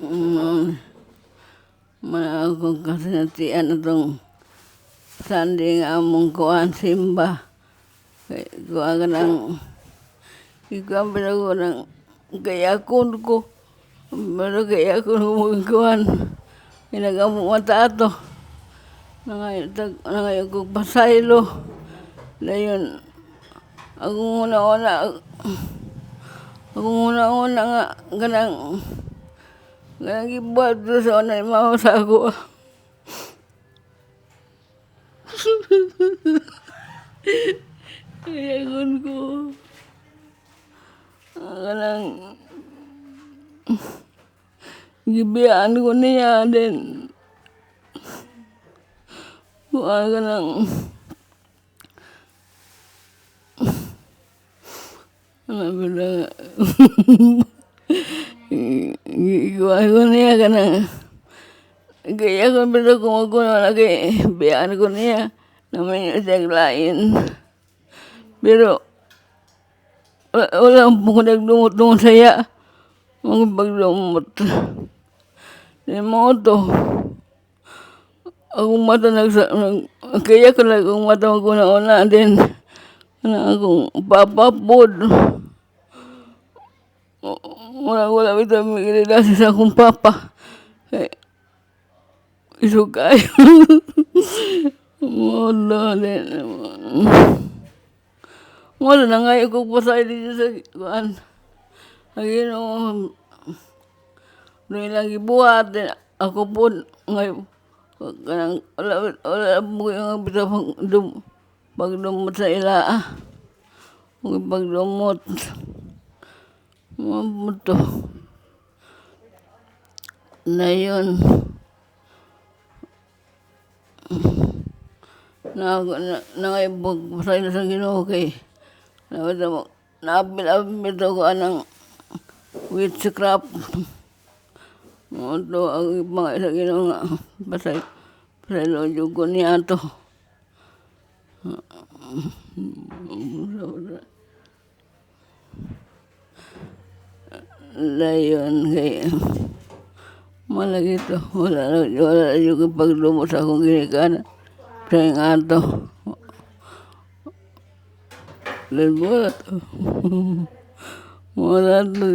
Mm, mana akong kasinatian itong Sunday nga among kuhaan simba. Kuhaan ka ng ikuhaan pinago ng kayakon ko. Pero kayakon ko magkuhaan. Inagamong matato. Nangayon ko pasaylo. Dayon, akong una-una nga ganang gibuhat ko sa unay mao sa ako. Kayakon ko. Ganang gibiyaan ko niya din. Kuhaan ka ng kuhaan ko niya ka ng kaya ko pero kumukuno lagi biyaan ko niya namin yung saglain. Pero wala po nagdumot saya. Magpagdumot. Di mo to. Akong mata kaya ko lang akong mata magkuna-una din. Akong papapod. Wala ito magkilala sa akong papa. Isukay. Wala din. Wala na ngayon kong pasay dito sa kuhaan. Lagi no, doon lang ibuhat. Ako po ngayon. Wala po yung pagdumot sa ila. Pagdumot. Mabuto. Na yun. Nangaibog pasay na sa Ginoo kay naapil ko anang witchcraft. Ito ang mga isa Ginoo nga pasay lojog ko niya ito. Layon kay malagi ito. Wala yung pagdumot sa akong ginikana. Saya nga ito. Wala ito.